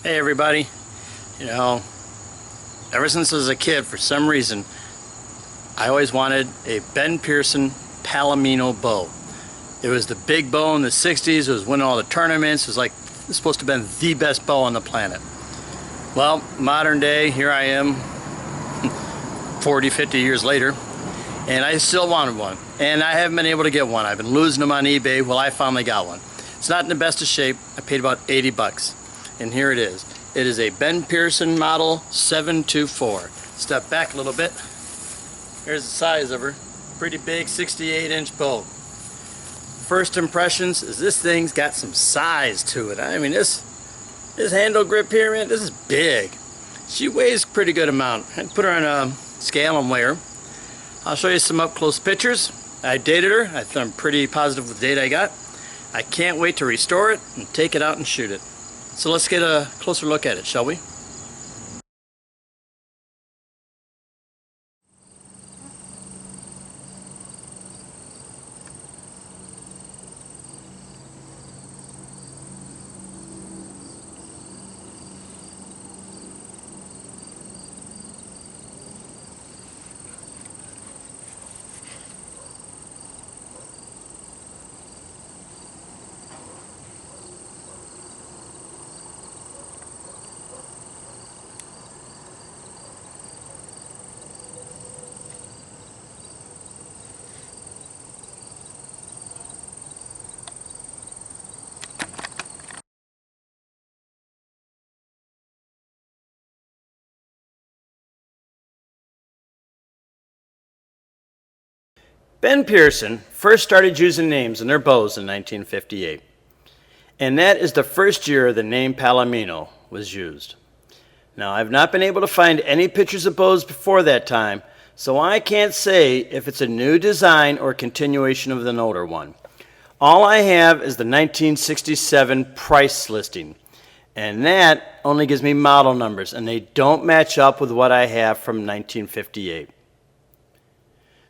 Hey everybody, you know, ever since I was a kid, for some reason, I always wanted a Ben Pearson Palomino bow. It was the big bow in the 60s, it was winning all the tournaments, it was supposed to have been the best bow on the planet. Well, modern day, here I am, 40, 50 years later, and I still wanted one. And I haven't been able to get one. I've been losing them on eBay. Well, I finally got one. It's not in the best of shape. I paid about 80 bucks. And here it is. It is a Ben Pearson model 724. Step back a little bit. Here's the size of her. Pretty big 68-inch bow. First impressions is this thing's got some size to it. I mean, this handle grip here, man, this is big. She weighs a pretty good amount. I put her on a scale and weigh her. I'll show you some up close pictures. I dated her. I'm pretty positive with the date I got. I can't wait to restore it and take it out and shoot it. So let's get a closer look at it, shall we? Ben Pearson first started using names in their bows in 1958. And that is the first year the name Palomino was used. Now, I've not been able to find any pictures of bows before that time, so I can't say if it's a new design or continuation of an older one. All I have is the 1967 price listing, and that only gives me model numbers, and they don't match up with what I have from 1958.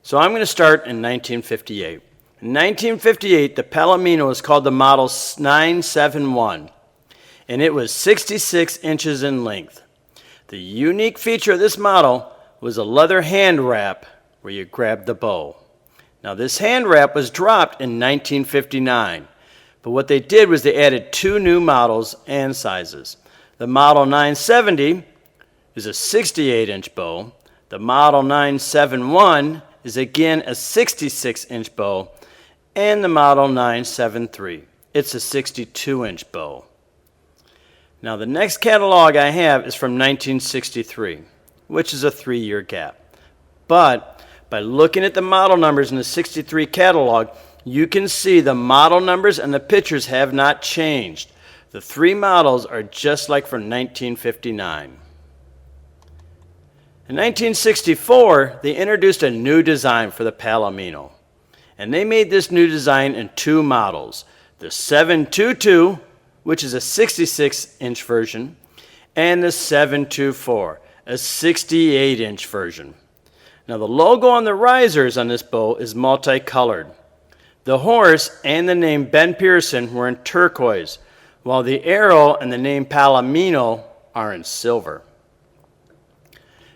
So I'm going to start in 1958. In 1958, the Palomino was called the model 971, and it was 66 inches in length. The unique feature of this model was a leather hand wrap where you grabbed the bow. Now, this hand wrap was dropped in 1959, but what they did was they added two new models and sizes. The model 970 is a 68-inch bow. The model 971 is again a 66-inch bow, and the model 973. It's a 62-inch bow. Now, the next catalog I have is from 1963, which is a 3-year gap. But by looking at the model numbers in the 63 catalog, you can see the model numbers and the pictures have not changed. The three models are just like from 1959. In 1964, they introduced a new design for the Palomino, and they made this new design in two models, the 722, which is a 66-inch version, and the 724, a 68-inch version. Now, the logo on the risers on this bow is multicolored. The horse and the name Ben Pearson were in turquoise, while the arrow and the name Palomino are in silver.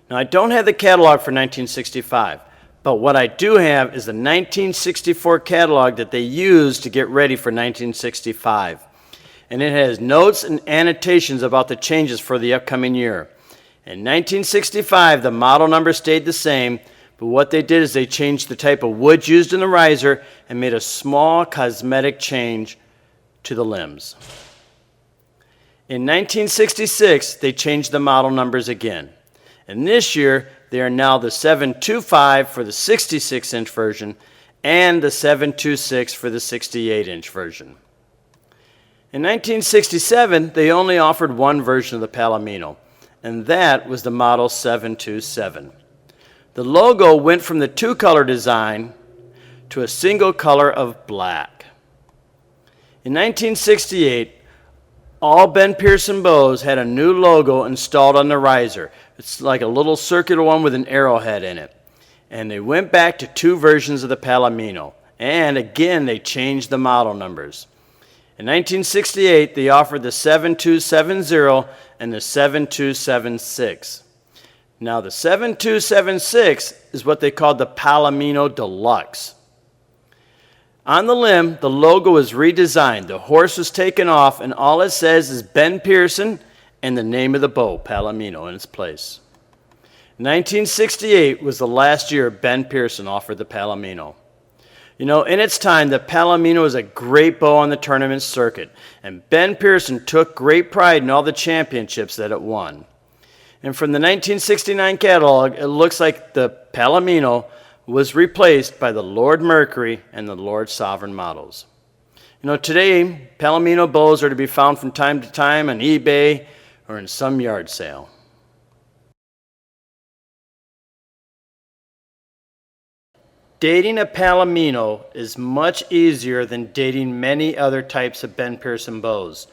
Now, I don't have the catalog for 1965, but what I do have is the 1964 catalog that they used to get ready for 1965. And it has notes and annotations about the changes for the upcoming year. In 1965, the model number stayed the same, but what they did is they changed the type of wood used in the riser and made a small cosmetic change to the limbs. In 1966, they changed the model numbers again. And this year, they are now the 725 for the 66-inch version and the 726 for the 68-inch version. In 1967, they only offered one version of the Palomino, and that was the model 727. The logo went from the two-color design to a single color of black. In 1968, all Ben Pearson bows had a new logo installed on the riser. It's like a little circular one with an arrowhead in it. And they went back to two versions of the Palomino. And again, they changed the model numbers. In 1968, they offered the 7270 and the 7276. Now the 7276 is what they called the Palomino Deluxe. On the limb, the logo was redesigned. The horse was taken off, and all it says is Ben Pearson and the name of the bow, Palomino, in its place. 1968 was the last year Ben Pearson offered the Palomino. You know, in its time, the Palomino was a great bow on the tournament circuit, and Ben Pearson took great pride in all the championships that it won. And from the 1969 catalog, it looks like the Palomino was replaced by the Lord Mercury and the Lord Sovereign models. You know, today, Palomino bows are to be found from time to time on eBay or in some yard sale. Dating a Palomino is much easier than dating many other types of Ben Pearson bows.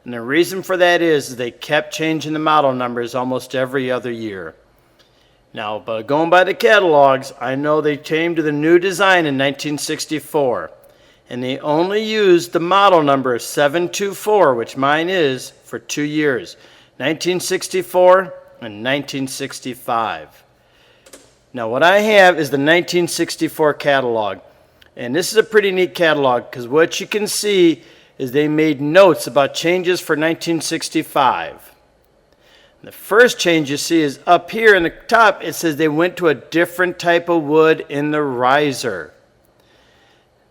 And the reason for that is they kept changing the model numbers almost every other year. Now, but going by the catalogs, I know they came to the new design in 1964, and they only used the model number 724, which mine is, for 2 years, 1964 and 1965. Now, what I have is the 1964 catalog, and this is a pretty neat catalog because what you can see is they made notes about changes for 1965. The first change you see is up here in the top. It says they went to a different type of wood in the riser.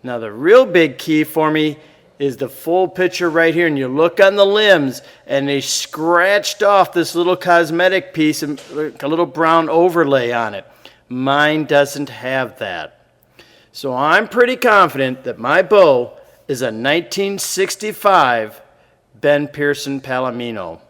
Now the real big key for me is the full picture right here, and you look on the limbs and they scratched off this little cosmetic piece and a little brown overlay on it. Mine doesn't have that. So I'm pretty confident that my bow is a 1965 Ben Pearson Palomino.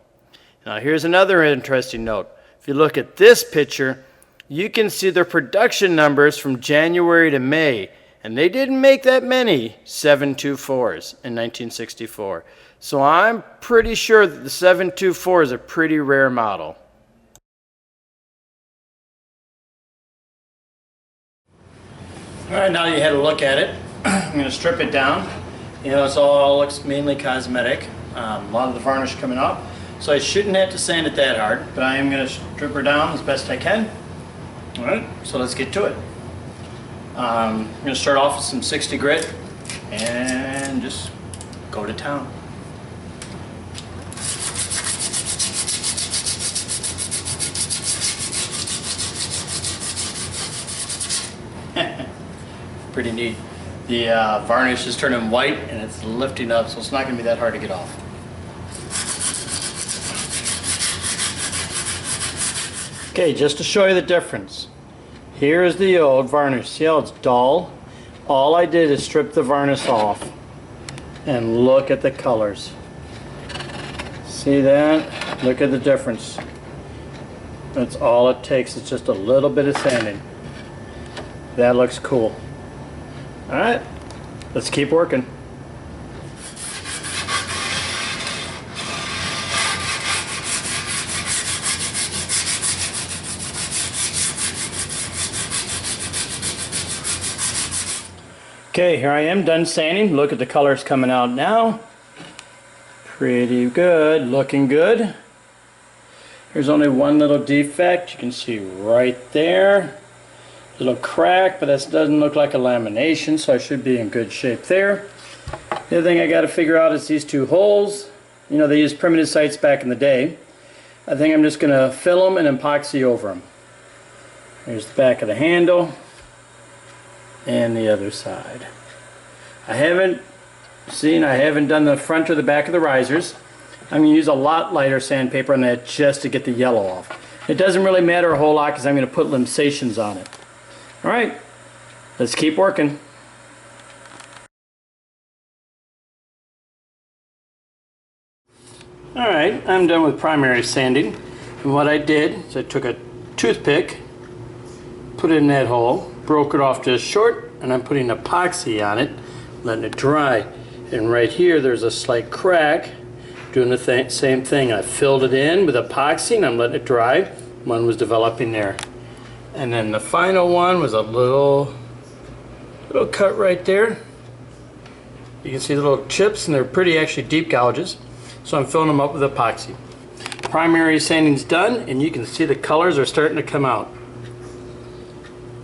Now here's another interesting note. If you look at this picture, you can see their production numbers from January to May, and they didn't make that many 724s in 1964. So I'm pretty sure that the 724 is a pretty rare model. All right, now you had a look at it. I'm going to strip it down. You know, it's all looks mainly cosmetic. A lot of the varnish coming off. So I shouldn't have to sand it that hard, but I am going to strip her down as best I can. All right, so let's get to it. I'm going to start off with some 60 grit and just go to town. Pretty neat. The varnish is turning white and it's lifting up, so it's not going to be that hard to get off. Okay, just to show you the difference. Here is the old varnish. See how it's dull? All I did is strip the varnish off. And look at the colors. See that? Look at the difference. That's all it takes. It's just a little bit of sanding. That looks cool. Alright, let's keep working. Okay, here I am done sanding. Look at the colors coming out now. Pretty good, looking good. Here's only one little defect. You can see right there. Little crack, but that doesn't look like a lamination, so I should be in good shape there. The other thing I got to figure out is these two holes. You know, they used primitive sights back in the day. I think I'm just going to fill them and epoxy over them. Here's the back of the handle and the other side. I haven't done the front or the back of the risers. I'm going to use a lot lighter sandpaper on that just to get the yellow off. It doesn't really matter a whole lot because I'm going to put limitations on it. Alright, let's keep working. Alright, I'm done with primary sanding. And what I did is I took a toothpick, put it in that hole, broke it off just short, and I'm putting epoxy on it, letting it dry. And right here there's a slight crack. Doing the same thing. I filled it in with epoxy and I'm letting it dry. One was developing there. And then the final one was a little cut right there. You can see the little chips, and they're pretty actually deep gouges. So I'm filling them up with epoxy. Primary sanding's done, and you can see the colors are starting to come out.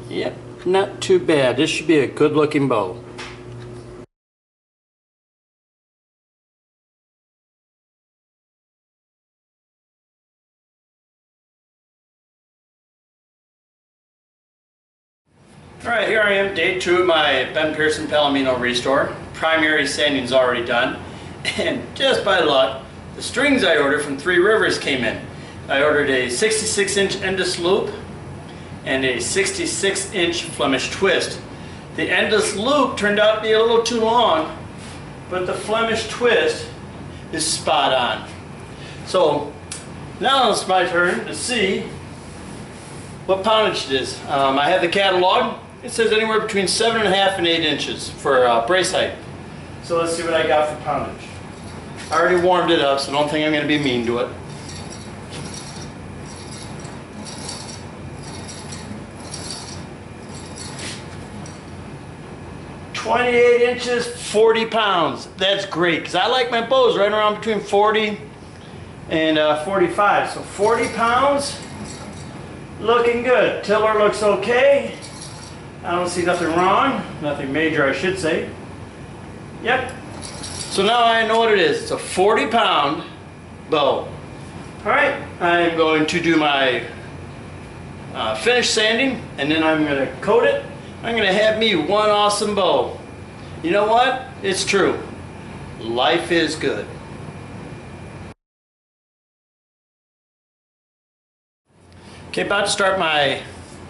Yep, not too bad. This should be a good looking bow. Alright, here I am, day 2 of my Ben Pearson Palomino restore. Primary sanding's already done, and just by luck, the strings I ordered from Three Rivers came in. I ordered a 66-inch endless loop and a 66-inch Flemish twist. The endless loop turned out to be a little too long, but the Flemish twist is spot on. So now it's my turn to see what poundage it is. I have the catalog. It says anywhere between 7.5 and 8 inches for brace height. So let's see what I got for poundage. I already warmed it up, so don't think I'm going to be mean to it. "28 inches, 40 pounds. That's great, because I like my bows right around between 40 and 45. So 40 pounds, looking good. Tiller looks okay. I don't see nothing wrong, nothing major I should say. Yep. So now I know what it is. It's a 40-pound bow. Alright, I'm going to do my finish sanding, and then I'm going to coat it. I'm going to have me one awesome bow. You know what? It's true. Life is good. Okay, about to start my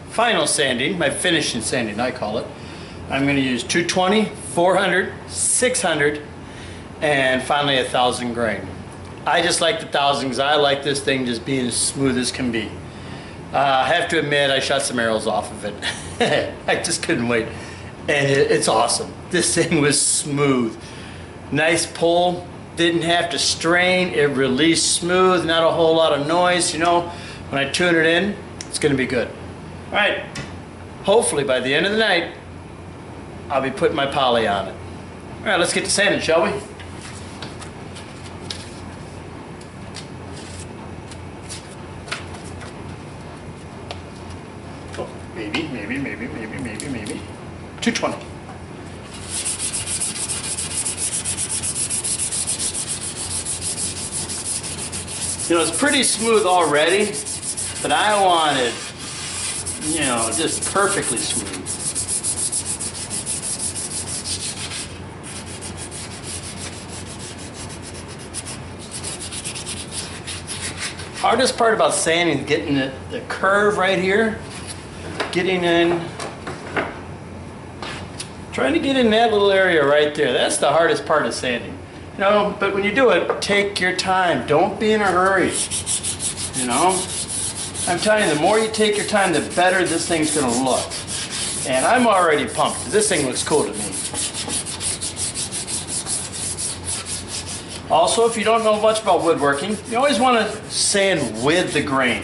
final sanding, my finishing sanding I call it. I'm going to use 220, 400, 600, and finally 1,000 grain. I just like the 1,000 because I like this thing just being as smooth as can be. I have to admit I shot some arrows off of it. I just couldn't wait. And it's awesome. This thing was smooth. Nice pull, didn't have to strain, it released smooth, not a whole lot of noise. You know, when I tune it in, it's going to be good. Alright, hopefully by the end of the night, I'll be putting my poly on it. Alright, let's get to sanding, shall we? Oh, maybe. 220. You know, it's pretty smooth already, but I want it, you know, just perfectly smooth. Hardest part about sanding is getting the curve right here, getting in, trying to get in that little area right there. That's the hardest part of sanding. You know, but when you do it, take your time. Don't be in a hurry. You know? I'm telling you, the more you take your time, the better this thing's going to look. And I'm already pumped. This thing looks cool to me. Also, if you don't know much about woodworking, you always want to sand with the grain.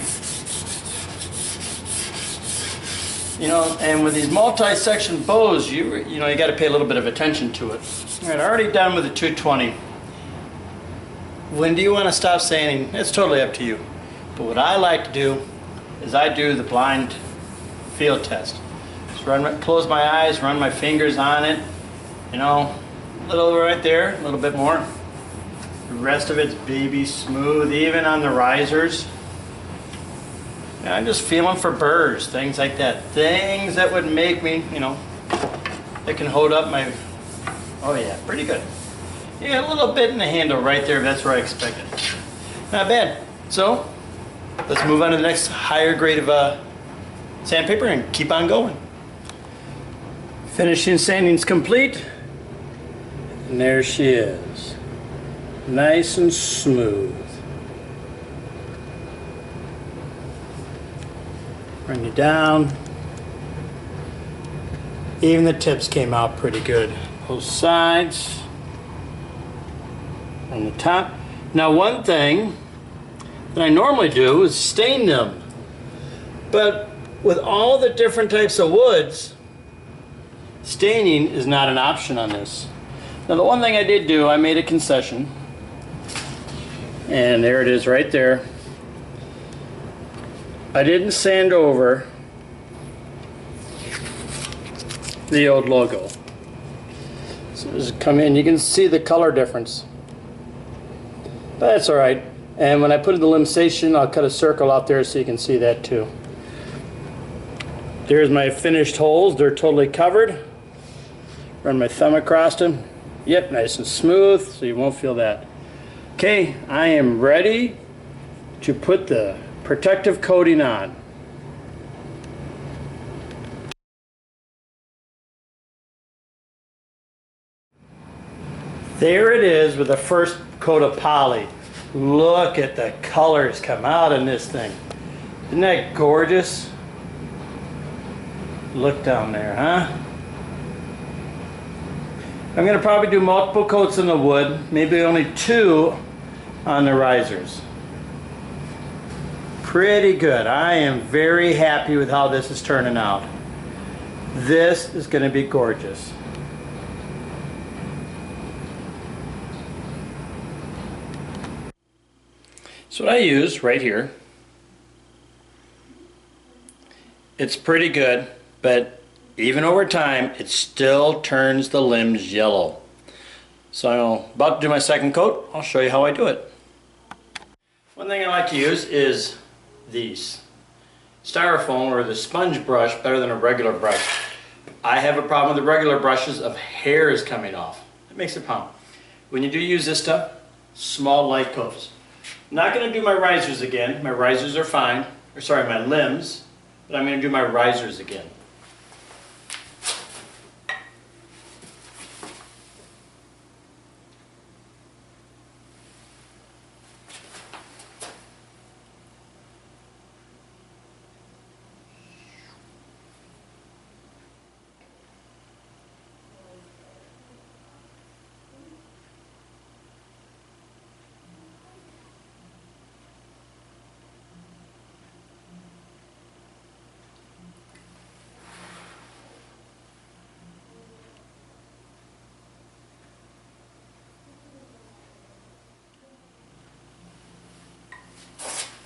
You know, and with these multi-section bows, you know, you got to pay a little bit of attention to it. All right, already done with the 220. When do you want to stop sanding? It's totally up to you. But what I like to do is I do the blind field test. Just close my eyes, run my fingers on it, you know, a little right there, a little bit more. The rest of it's baby smooth, even on the risers. And I'm just feeling for burrs, things like that. Things that would make me, you know, that can hold up my, oh yeah, pretty good. Yeah, a little bit in the handle right there, that's where I expected. Not bad. So, let's move on to the next higher grade of sandpaper and keep on going. Finishing sanding's complete. And there she is. Nice and smooth. Bring it down. Even the tips came out pretty good. Both sides. On the top. Now one thing that I normally do is stain them. But with all the different types of woods, staining is not an option on this. Now the one thing I did do, I made a concession. And there it is right there. I didn't sand over the old logo. So just come in, you can see the color difference. But that's alright. And when I put in the limb station, I'll cut a circle out there so you can see that too. There's my finished holes. They're totally covered. Run my thumb across them. Yep, nice and smooth, so you won't feel that. Okay, I am ready to put the protective coating on. There it is with the first coat of poly. Look at the colors come out in this thing. Isn't that gorgeous? Look down there, huh? I'm going to probably do multiple coats in the wood, maybe only 2 on the risers. Pretty good. I am very happy with how this is turning out. This is going to be gorgeous. So what I use right here, it's pretty good, but even over time it still turns the limbs yellow. So I'm about to do my second coat. I'll show you how I do it. One thing I like to use is these styrofoam or the sponge brush, better than a regular brush. I have a problem with the regular brushes of hairs coming off. It makes it pound. When you do use this stuff, small light coats. I'm not going to do my risers again. My risers are fine. Or sorry, my limbs. But I'm going to do my risers again.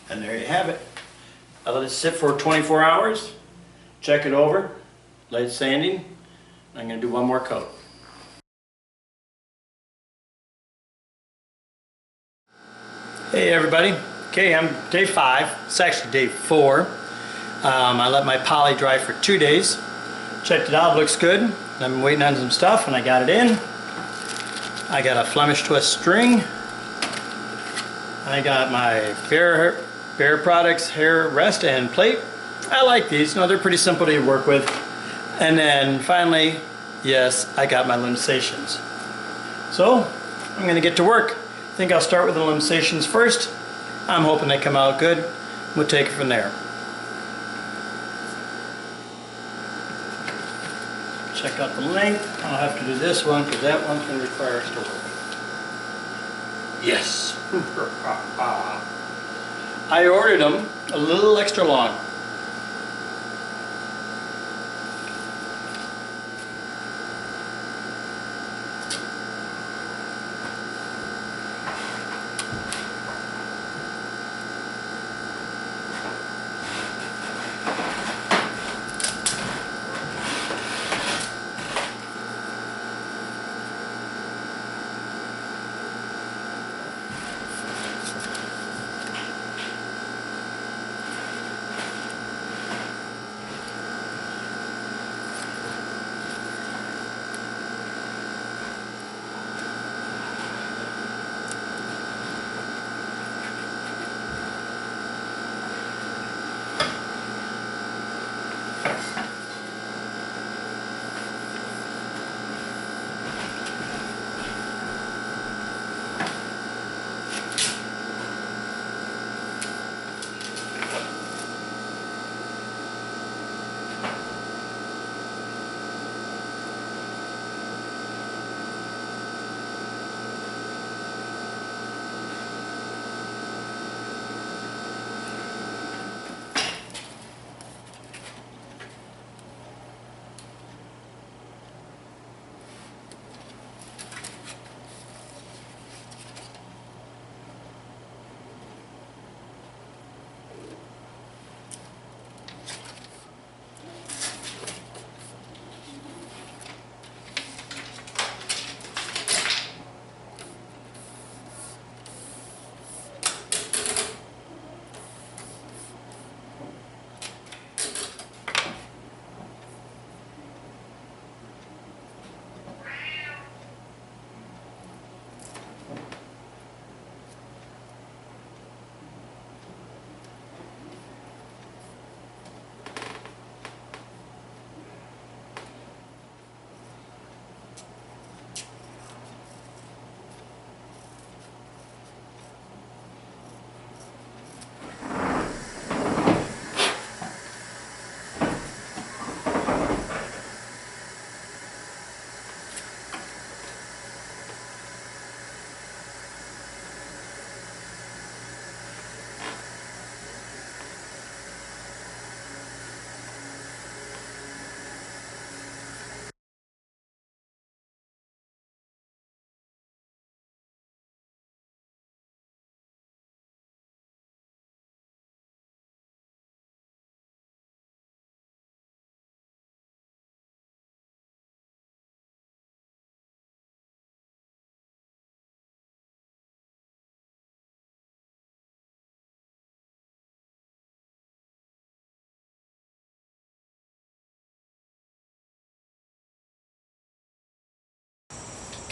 And there you have it. I let it sit for 24 hours, check it over, let it sanding. I'm going to do one more coat. Hey everybody. Okay, I'm day 5. It's actually day 4. I let my poly dry for 2 days. Checked it out, looks good. I'm waiting on some stuff and I got it in. I got a Flemish twist string. I got my Bear Products hair rest and plate. I like these. No, they're pretty simple to work with. And then finally, yes, I got my limb stations. So I'm going to get to work. I think I'll start with the limb stations first. I'm hoping they come out good. We'll take it from there. Check out the length. I'll have to do this one because that one's going to require us to work. Yes. I ordered them a little extra long.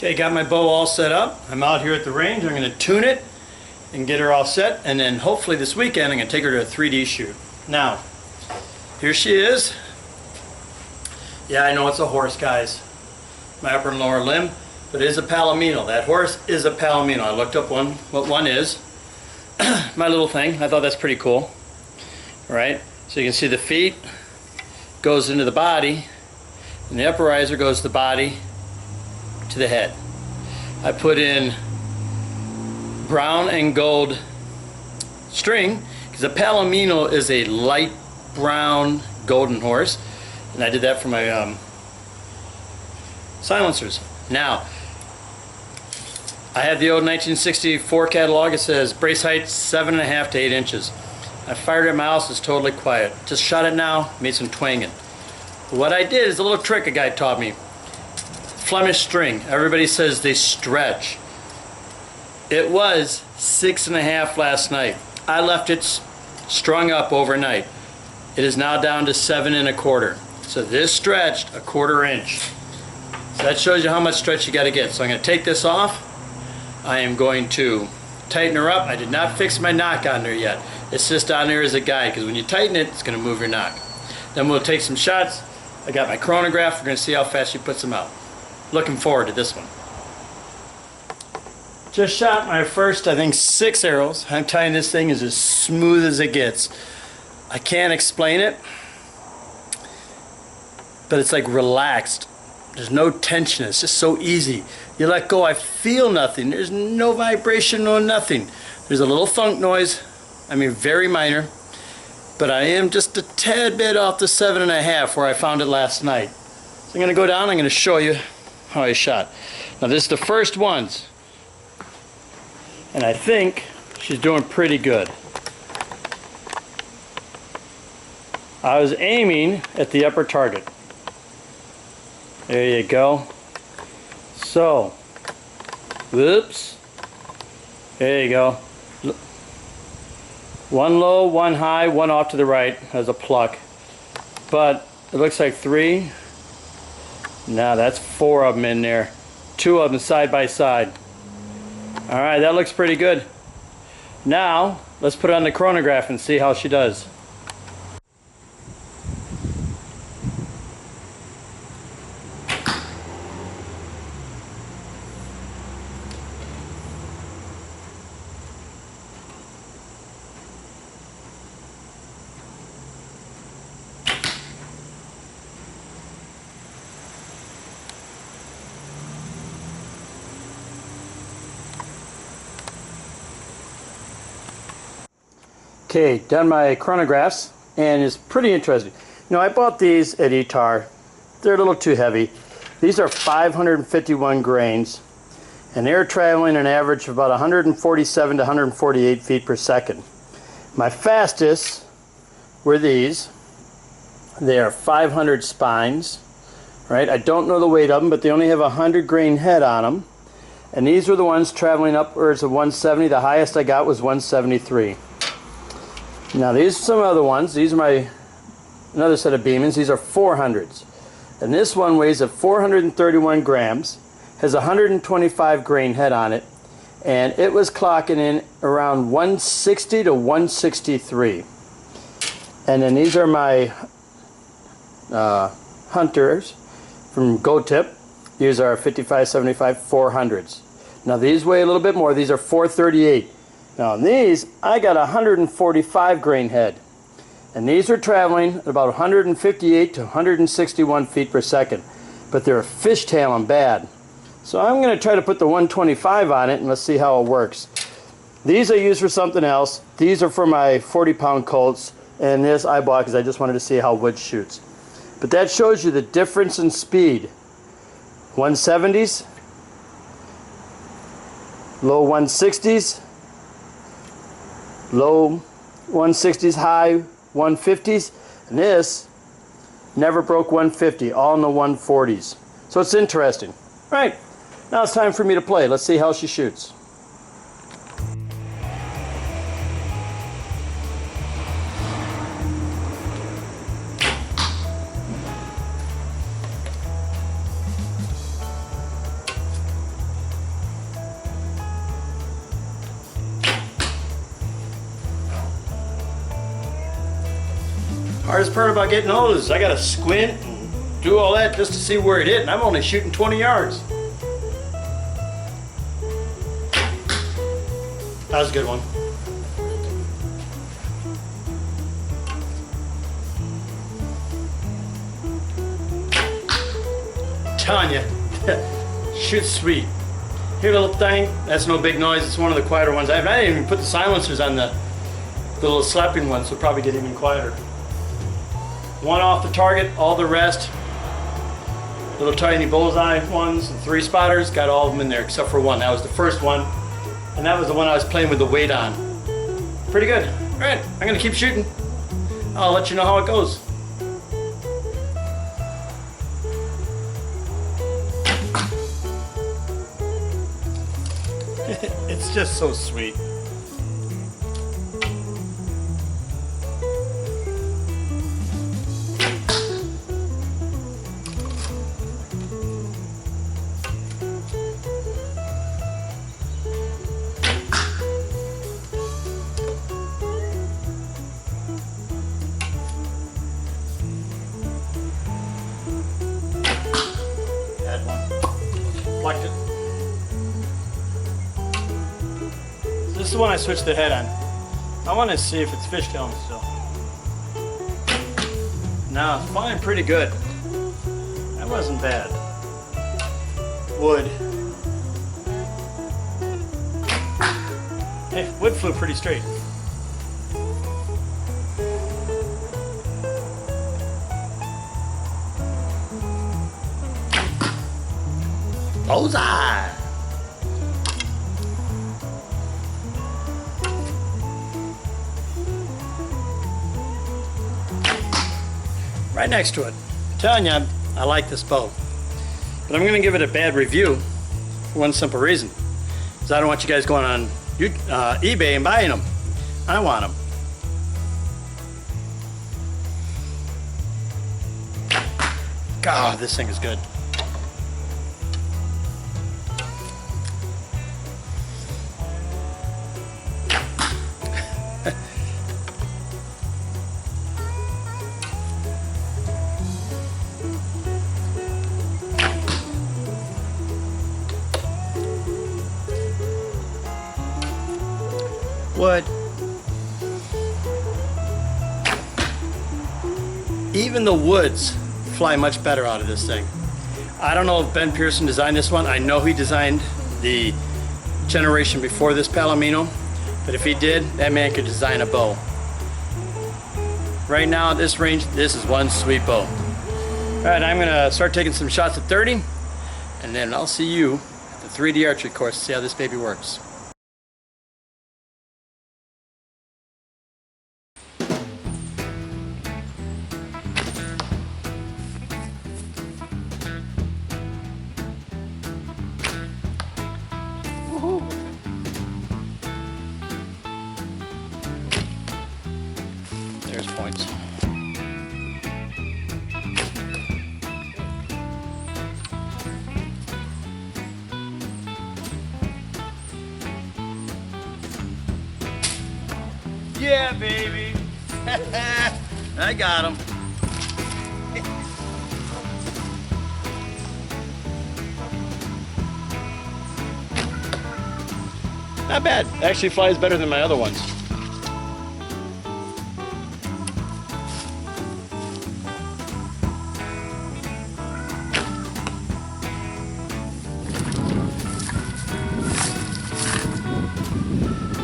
Okay, got my bow all set up. I'm out here at the range. I'm going to tune it and get her all set, and then hopefully this weekend I'm going to take her to a 3D shoot. Now, here she is. Yeah, I know it's a horse, guys. My upper and lower limb, but it is a Palomino. That horse is a Palomino. I looked up what one is. My little thing. I thought that's pretty cool. All right, so you can see the feet goes into the body, and the upper riser goes to the body to the head. I put in brown and gold string because a Palomino is a light brown golden horse, and I did that for my silencers. Now, I have the old 1964 catalog. It says brace height 7.5 to 8 inches. I fired it at my house. It's totally quiet. Just shot it now, made some twanging. What I did is a little trick a guy taught me. Flemish string. Everybody says they stretch. It was 6.5 last night. I left it strung up overnight. It is now down to 7.25. So this stretched 1/4 inch. So that shows you how much stretch you got to get. So I'm going to take this off. I am going to tighten her up. I did not fix my knock on there yet. It's just on there as a guide, because when you tighten it, it's going to move your knock. Then we'll take some shots. I got my chronograph. We're going to see how fast she puts them out. Looking forward to this one. Just shot my first, I think, 6 arrows. I'm tying this thing is as smooth as it gets. I can't explain it, but it's like relaxed. There's no tension. It's just so easy. You let go, I feel nothing. There's no vibration, no nothing. There's a little thunk noise. I mean, very minor. But I am just a tad bit off the 7.5 where I found it last night. So I'm going to go down. I'm going to show you how I shot. Now, this is the first ones. And I think she's doing pretty good. I was aiming at the upper target. There you go. So, whoops. There you go. One low, one high, one off to the right as a pluck. But it looks like 3. Now that's 4 of them in there. 2 of them side by side. Alright, that looks pretty good. Now, let's put it on the chronograph and see how she does. Okay, done my chronographs, and it's pretty interesting. You know, I bought these at Etar. They're a little too heavy. These are 551 grains, and they're traveling an average of about 147 to 148 feet per second. My fastest were these. They are 500 spines, right? I don't know the weight of them, but they only have a 100 grain head on them. And these were the ones traveling upwards of 170. The highest I got was 173. Now these are some other ones. These are another set of Beemans. These are 400s. And this one weighs at 431 grams, has a 125 grain head on it, and it was clocking in around 160 to 163. And then these are my Hunters from Go Tip. These are 5575 400s. Now these weigh a little bit more. These are 438. Now on these, I got a 145 grain head. And these are traveling at about 158 to 161 feet per second. But they're fishtailing bad. So I'm going to try to put the 125 on it, and let's see how it works. These I use for something else. These are for my 40-pound Colts. And this I bought because I just wanted to see how wood shoots. But that shows you the difference in speed. 170s, low 160s, low 160s, high 150s, and this never broke 150, all in the 140s. So it's interesting. All right, now it's time for me to play. Let's see how she shoots. Hardest part about getting old is I gotta squint and do all that just to see where it hit, and I'm only shooting 20 yards. That was a good one. Telling you, shoots sweet. Here, little thing, that's no big noise. It's one of the quieter ones. I didn't even put the silencers on the little slapping ones, so it'll probably get even quieter. One off the target, all the rest, little tiny bullseye ones, and 3 spotters, got all of them in there except for one. That was the first one, and that was the one I was playing with the weight on. Pretty good. All right, I'm gonna keep shooting. I'll let you know how it goes. It's just so sweet. Had one. Liked it. This is the one I switched the head on. I want to see if it's fishtailing still. No, it's flying pretty good. That wasn't bad. Wood. Hey, wood flew pretty straight. Bullseye! Right next to it. I'm telling you, I like this bow. But I'm going to give it a bad review for one simple reason. Because I don't want you guys going on eBay and buying them. I want them. God, this thing is good. Wood. Even the woods fly much better out of this thing. I don't know if Ben Pearson designed this one. I know he designed the generation before this Palomino, but if he did, that man could design a bow. Right now at this range, this is one sweet bow. All right, I'm gonna start taking some shots at 30, and then I'll see you at the 3D archery course to see how this baby works. There's points. Yeah, baby. I got him. Not bad. Actually flies better than my other ones.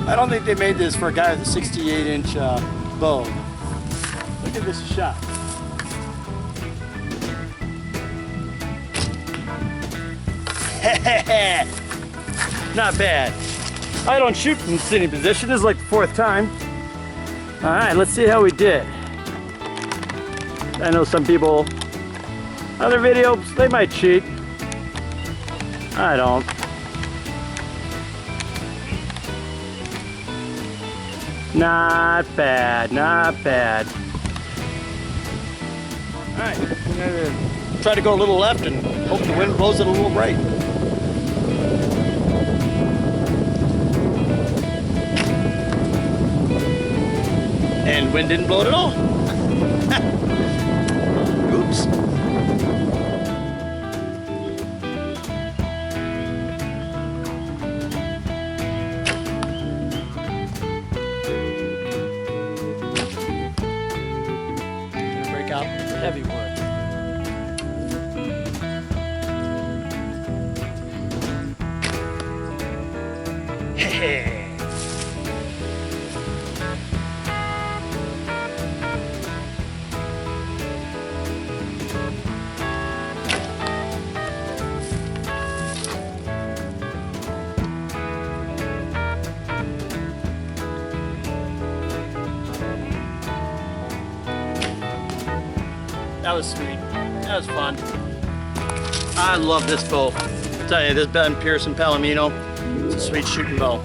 I don't think they made this for a guy with a 68-inch bow. Look at this shot. Not bad. I don't shoot from sitting position. This is like the 4th time. All right, let's see how we did. I know some people, other videos, they might cheat. I don't. Not bad, not bad. All right, I'm gonna try to go a little left and hope the wind blows it a little right. And wind didn't blow it at all. That was sweet. That was fun. I love this bow. I tell you, this Ben Pearson Palomino, it's a sweet shooting bow.